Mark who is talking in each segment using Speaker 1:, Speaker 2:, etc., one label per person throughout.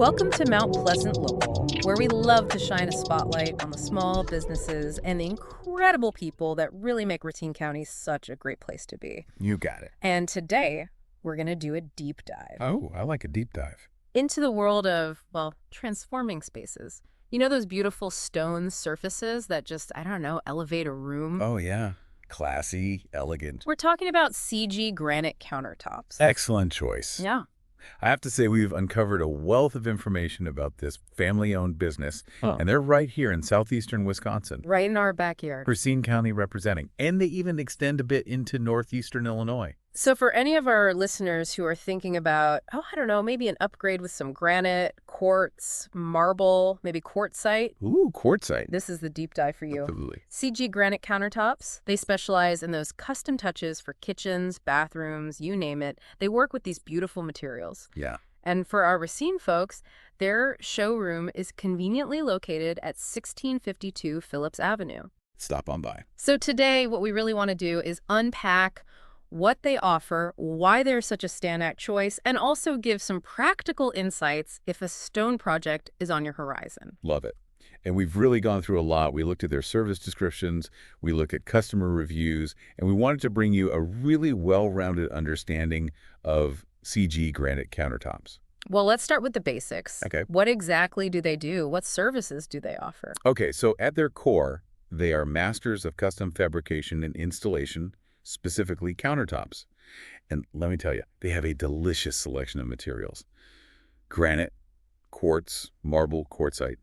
Speaker 1: Welcome to Mount Pleasant Local, where we love to shine a spotlight on the small businesses and the incredible people that really make Racine County such a great place to be.
Speaker 2: You got it.
Speaker 1: And today, we're going to do a deep dive
Speaker 2: Oh, I like a deep dive.
Speaker 1: into the world of, well, transforming spaces. You know those beautiful stone surfaces that just, I don't know, elevate a room?
Speaker 2: Oh, yeah. Classy, elegant.
Speaker 1: We're talking about CG Granite Countertops.
Speaker 2: Excellent choice.
Speaker 1: Yeah.
Speaker 2: I have to say we've uncovered a wealth of information about this family-owned business, and they're right here in Southeastern Wisconsin.
Speaker 1: Right in our backyard.
Speaker 2: Racine County representing, and they even extend a bit into Northeastern Illinois.
Speaker 1: So for any of our listeners who are thinking about, oh, I don't know, maybe an upgrade with some granite, quartz, marble, maybe quartzite,
Speaker 2: Ooh, quartzite.
Speaker 1: this is the deep dive for you.
Speaker 2: Absolutely.
Speaker 1: CG Granite Countertops, they specialize in those custom touches for kitchens, bathrooms, you name it. They work with these beautiful materials.
Speaker 2: Yeah.
Speaker 1: And for our Racine folks, their showroom is conveniently located at 1652 Phillips Avenue.
Speaker 2: Stop on by.
Speaker 1: So today, what we really want to do is unpack what they offer, why they're such a standout choice, and also give some practical insights if a stone project is on your horizon.
Speaker 2: Love it. And we've really gone through a lot. We looked at their service descriptions, we looked at customer reviews, and we wanted to bring you a really well-rounded understanding of CG Granite Countertops.
Speaker 1: Well, let's start with the basics.
Speaker 2: Okay.
Speaker 1: What exactly do they do? What services do they offer?
Speaker 2: Okay, so at their core, they are masters of custom fabrication and installation, specifically countertops. And let me tell you, they have a delicious selection of materials. Granite, quartz, marble, quartzite.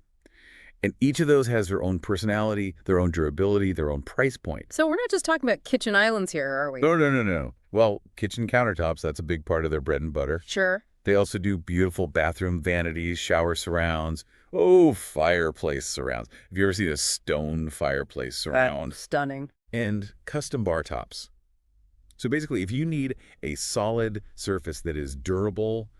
Speaker 2: And each of those has their own personality, their own durability, their own price point.
Speaker 1: So we're not just talking about kitchen islands here, are we?
Speaker 2: No. Well, kitchen countertops, that's a big part of their bread and butter.
Speaker 1: Sure.
Speaker 2: They also do beautiful bathroom vanities, shower surrounds, fireplace surrounds. Have you ever seen a stone fireplace surround?
Speaker 1: Stunning.
Speaker 2: And custom bar tops. So basically, if you need a solid surface that is durable,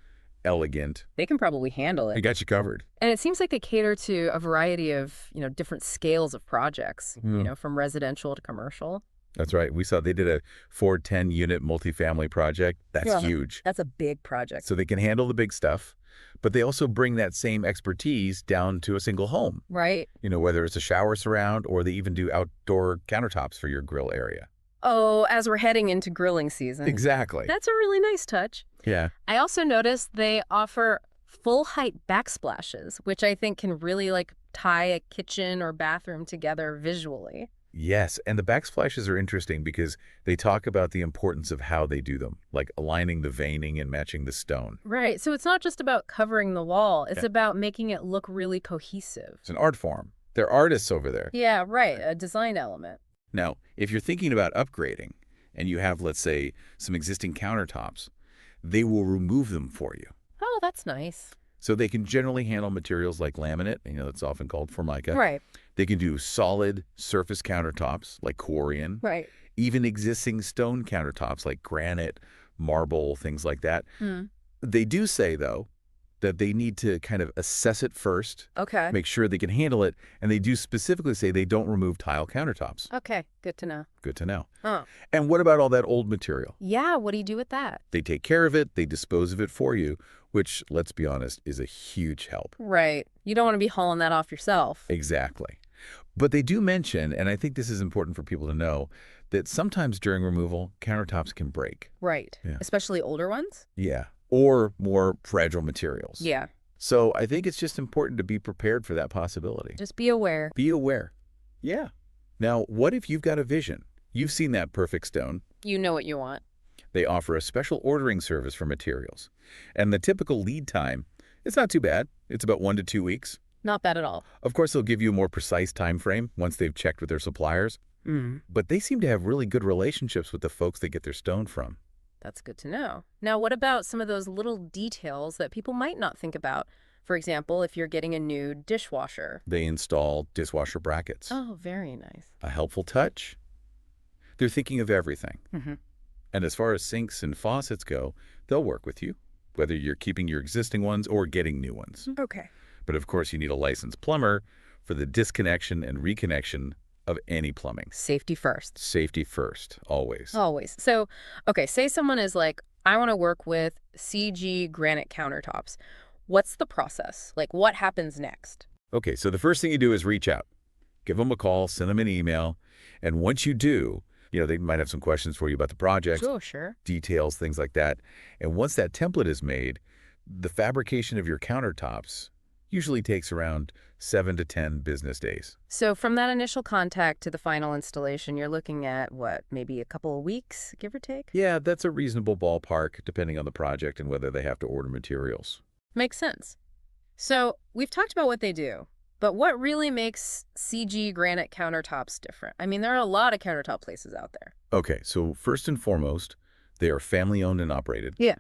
Speaker 2: elegant,
Speaker 1: They can probably handle
Speaker 2: I
Speaker 1: it.
Speaker 2: got you covered.
Speaker 1: And it seems like they cater to a variety of, different scales of projects, from residential to commercial.
Speaker 2: That's right. We saw they did a 410-unit multifamily project. That's
Speaker 1: Yeah.
Speaker 2: huge.
Speaker 1: That's a big project.
Speaker 2: So they can handle the big stuff, but they also bring that same expertise down to a single home.
Speaker 1: Right.
Speaker 2: Whether it's a shower surround or they even do outdoor countertops for your grill area.
Speaker 1: Oh, as we're heading into grilling season.
Speaker 2: Exactly.
Speaker 1: That's a really nice touch.
Speaker 2: Yeah.
Speaker 1: I also noticed they offer full-height backsplashes, which I think can really tie a kitchen or bathroom together visually.
Speaker 2: Yes, and the backsplashes are interesting because they talk about the importance of how they do them, like aligning the veining and matching the stone.
Speaker 1: Right. So it's not just about covering the wall. It's
Speaker 2: Yeah.
Speaker 1: about making it look really cohesive.
Speaker 2: It's an art form. They're artists over there.
Speaker 1: Yeah, right. A design element.
Speaker 2: Now, if you're thinking about upgrading and you have, let's say, some existing countertops, they will remove them for you.
Speaker 1: Oh, that's nice.
Speaker 2: So they can generally handle materials like laminate, it's often called formica.
Speaker 1: Right.
Speaker 2: They can do solid surface countertops like Corian,
Speaker 1: Right.
Speaker 2: even existing stone countertops like granite, marble, things like that.
Speaker 1: Hmm.
Speaker 2: They do say, though, that they need to kind of assess it first,
Speaker 1: Okay.
Speaker 2: make sure they can handle it, and they do specifically say they don't remove tile countertops.
Speaker 1: Okay. Good to know.
Speaker 2: Good to know.
Speaker 1: Oh.
Speaker 2: And what about all that old material?
Speaker 1: Yeah. What do you do with that?
Speaker 2: They take care of it, they dispose of it for you, which, let's be honest, is a huge help.
Speaker 1: Right. You don't want to be hauling that off yourself.
Speaker 2: Exactly. But they do mention, and I think this is important for people to know, that sometimes during removal, countertops can break.
Speaker 1: Right.
Speaker 2: Yeah.
Speaker 1: Especially older ones?
Speaker 2: Yeah. Or more fragile materials.
Speaker 1: Yeah.
Speaker 2: So I think it's just important to be prepared for that possibility.
Speaker 1: Just be aware.
Speaker 2: Be aware. Yeah. Now, what if you've got a vision? You've seen that perfect stone.
Speaker 1: You know what you want.
Speaker 2: They offer a special ordering service for materials. And the typical lead time, it's not too bad. It's about 1 to 2 weeks.
Speaker 1: Not bad at all.
Speaker 2: Of course, they'll give you a more precise time frame once they've checked with their suppliers. But they seem to have really good relationships with the folks they get their stone from.
Speaker 1: That's good to know. Now, what about some of those little details that people might not think about? For example, if you're getting a new dishwasher.
Speaker 2: They install dishwasher brackets.
Speaker 1: Oh, very nice.
Speaker 2: A helpful touch. They're thinking of everything.
Speaker 1: Mm-hmm.
Speaker 2: And as far as sinks and faucets go, they'll work with you, whether you're keeping your existing ones or getting new ones.
Speaker 1: Okay.
Speaker 2: But of course, you need a licensed plumber for the disconnection and reconnection of any plumbing.
Speaker 1: Safety first.
Speaker 2: Safety first, always.
Speaker 1: Always. So, okay, say someone is like, I want to work with CG Granite Countertops. What's the process? Like, what happens next?
Speaker 2: Okay, so the first thing you do is reach out. Give them a call, send them an email, and once you do, they might have some questions for you about the project,
Speaker 1: Sure, sure.
Speaker 2: details, things like that. And once that template is made, the fabrication of your countertops usually takes around 7 to 10 business days.
Speaker 1: So from that initial contact to the final installation, you're looking at, what, maybe a couple of weeks, give or take?
Speaker 2: Yeah, that's a reasonable ballpark depending on the project and whether they have to order materials.
Speaker 1: Makes sense. So we've talked about what they do, but what really makes CG Granite Countertops different? I mean, there are a lot of countertop places out there.
Speaker 2: Okay, so first and foremost, they are family-owned and operated.
Speaker 1: Yeah.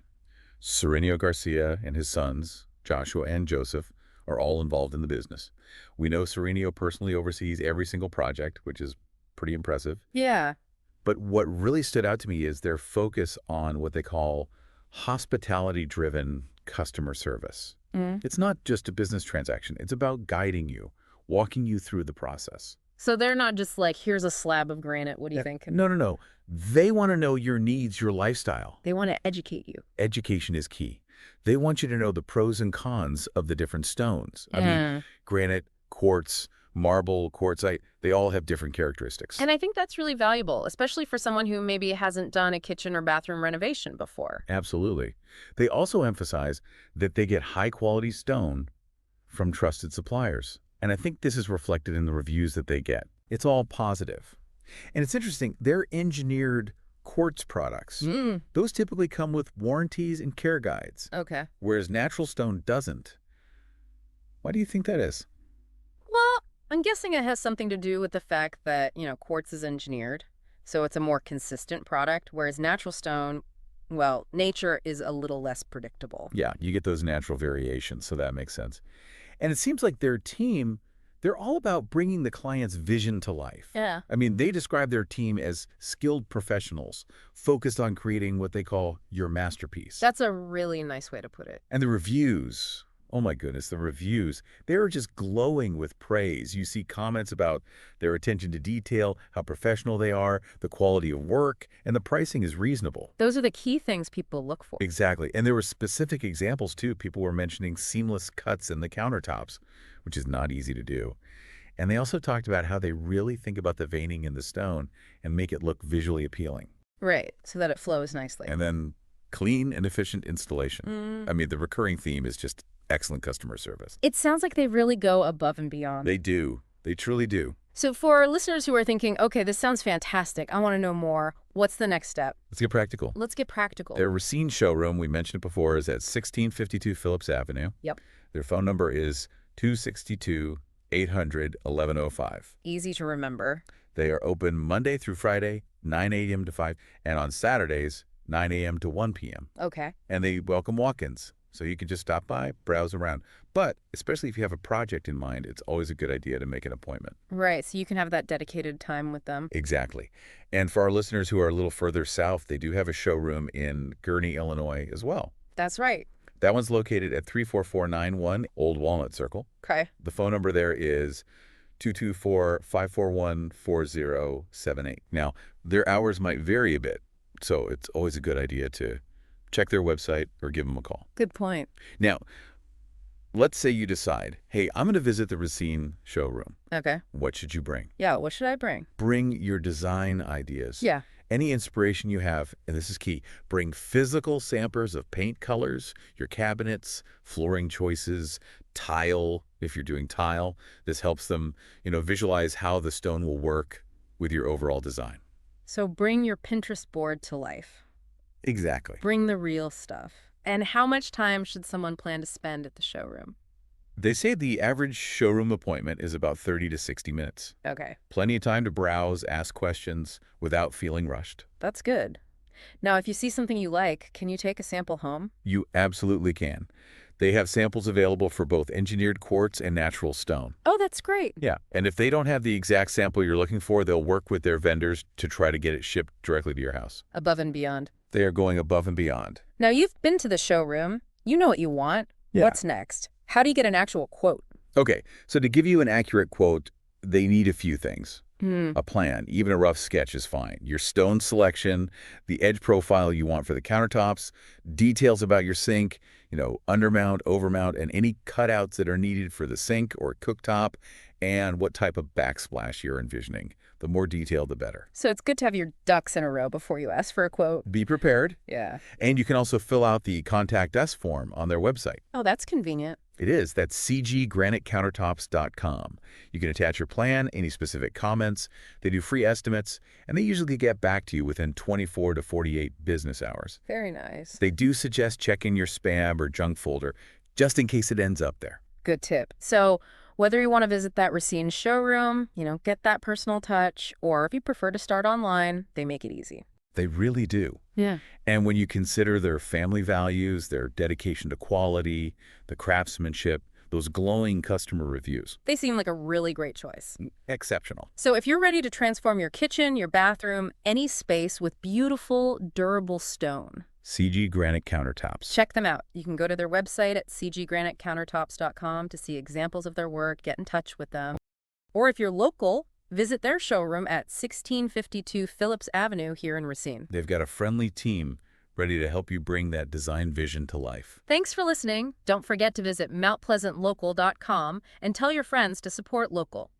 Speaker 2: Sereno Garcia and his sons, Joshua and Joseph, are all involved in the business. We know Sereno personally oversees every single project, which is pretty impressive.
Speaker 1: Yeah.
Speaker 2: But what really stood out to me is their focus on what they call hospitality-driven customer service. It's not just a business transaction. It's about guiding you, walking you through the process.
Speaker 1: So they're not just like, here's a slab of granite, what do you think?
Speaker 2: No, no, no. They want to know your needs, your lifestyle.
Speaker 1: They want to educate you.
Speaker 2: Education is key. They want you to know the pros and cons of the different stones. I mean, granite, quartz, marble, quartzite, they all have different characteristics.
Speaker 1: And I think that's really valuable, especially for someone who maybe hasn't done a kitchen or bathroom renovation before.
Speaker 2: Absolutely. They also emphasize that they get high-quality stone from trusted suppliers. And I think this is reflected in the reviews that they get. It's all positive. And it's interesting, they're engineered quartz products. Those typically come with warranties and care guides.
Speaker 1: Okay.
Speaker 2: Whereas natural stone doesn't. Why do you think that is?
Speaker 1: Well, I'm guessing it has something to do with the fact that, quartz is engineered, so it's a more consistent product, whereas natural stone, well, nature is a little less predictable.
Speaker 2: Yeah, you get those natural variations, so that makes sense. And it seems like their team, they're all about bringing the client's vision to life.
Speaker 1: Yeah.
Speaker 2: I mean, they describe their team as skilled professionals focused on creating what they call your masterpiece.
Speaker 1: That's a really nice way to put it.
Speaker 2: And the reviews, oh my goodness, the reviews, they're just glowing with praise. You see comments about their attention to detail, how professional they are, the quality of work, and the pricing is reasonable.
Speaker 1: Those are the key things people look for.
Speaker 2: Exactly. And there were specific examples, too. People were mentioning seamless cuts in the countertops, which is not easy to do. And they also talked about how they really think about the veining in the stone and make it look visually appealing.
Speaker 1: Right, so that it flows nicely.
Speaker 2: And then clean and efficient installation. I mean, the recurring theme is just excellent customer service.
Speaker 1: It sounds like they really go above and beyond.
Speaker 2: They do. They truly do.
Speaker 1: So for listeners who are thinking, okay, this sounds fantastic, I want to know more, what's the next step?
Speaker 2: Let's get practical.
Speaker 1: Let's get practical.
Speaker 2: Their Racine showroom, we mentioned it before, is at 1652 Phillips Avenue.
Speaker 1: Yep.
Speaker 2: Their phone number is 262-800-1105.
Speaker 1: Easy to remember.
Speaker 2: They are open Monday through Friday, 9 a.m. to 5, and on Saturdays, 9 a.m. to 1 p.m.
Speaker 1: Okay.
Speaker 2: And they welcome walk-ins, so you can just stop by, browse around. But especially if you have a project in mind, it's always a good idea to make an appointment.
Speaker 1: Right, so you can have that dedicated time with them.
Speaker 2: Exactly. And for our listeners who are a little further south, they do have a showroom in Gurnee, Illinois as well.
Speaker 1: That's right.
Speaker 2: That one's located at 34491 Old Walnut Circle.
Speaker 1: Okay.
Speaker 2: The phone number there is 224-541-4078. Now, their hours might vary a bit, so it's always a good idea to check their website or give them a call.
Speaker 1: Good point.
Speaker 2: Now, let's say you decide, hey, I'm going to visit the Racine showroom.
Speaker 1: Okay.
Speaker 2: What should you bring?
Speaker 1: Yeah, what should I bring?
Speaker 2: Bring your design ideas.
Speaker 1: Yeah.
Speaker 2: Any inspiration you have, and this is key, bring physical samples of paint colors, your cabinets, flooring choices, tile, if you're doing tile. This helps them, visualize how the stone will work with your overall design.
Speaker 1: So bring your Pinterest board to life.
Speaker 2: Exactly.
Speaker 1: Bring the real stuff. And how much time should someone plan to spend at the showroom?
Speaker 2: They say the average showroom appointment is about 30 to 60 minutes.
Speaker 1: Okay.
Speaker 2: Plenty of time to browse, ask questions without feeling rushed.
Speaker 1: That's good. Now, if you see something you like, can you take a sample home?
Speaker 2: You absolutely can. They have samples available for both engineered quartz and natural stone.
Speaker 1: Oh, that's great.
Speaker 2: Yeah, and if they don't have the exact sample you're looking for, they'll work with their vendors to try to get it shipped directly to your house.
Speaker 1: Above and beyond.
Speaker 2: They are going above and beyond.
Speaker 1: Now, you've been to the showroom. You know what you want.
Speaker 2: Yeah.
Speaker 1: What's next? How do you get an actual quote?
Speaker 2: Okay, so to give you an accurate quote, they need a few things.
Speaker 1: Hmm.
Speaker 2: A plan, even a rough sketch is fine. Your stone selection, the edge profile you want for the countertops, details about your sink, undermount, overmount, and any cutouts that are needed for the sink or cooktop, and what type of backsplash you're envisioning. The more detailed, the better.
Speaker 1: So it's good to have your ducks in a row before you ask for a quote.
Speaker 2: Be prepared,
Speaker 1: Yeah.
Speaker 2: and you can also fill out the Contact Us form on their website.
Speaker 1: Oh, that's convenient.
Speaker 2: It is. That's cggranitecountertops.com. You can attach your plan, any specific comments. They do free estimates, and they usually get back to you within 24 to 48 business hours.
Speaker 1: Very nice.
Speaker 2: They do suggest checking your spam or junk folder, just in case it ends up there.
Speaker 1: Good tip. So whether you want to visit that Racine showroom, get that personal touch, or if you prefer to start online, they make it easy.
Speaker 2: They really do.
Speaker 1: Yeah.
Speaker 2: And when you consider their family values, their dedication to quality, the craftsmanship, those glowing customer reviews,
Speaker 1: They seem like a really great choice.
Speaker 2: exceptional.
Speaker 1: So if you're ready to transform your kitchen, your bathroom, any space with beautiful, durable stone,
Speaker 2: CG Granite Countertops.
Speaker 1: check them out. You can go to their website at cggranitecountertops.com to see examples of their work, get in touch with them. Or if you're local, visit their showroom at 1652 Phillips Avenue here in Racine.
Speaker 2: They've got a friendly team ready to help you bring that design vision to life.
Speaker 1: Thanks for listening. Don't forget to visit mountpleasantlocal.com and tell your friends to support local.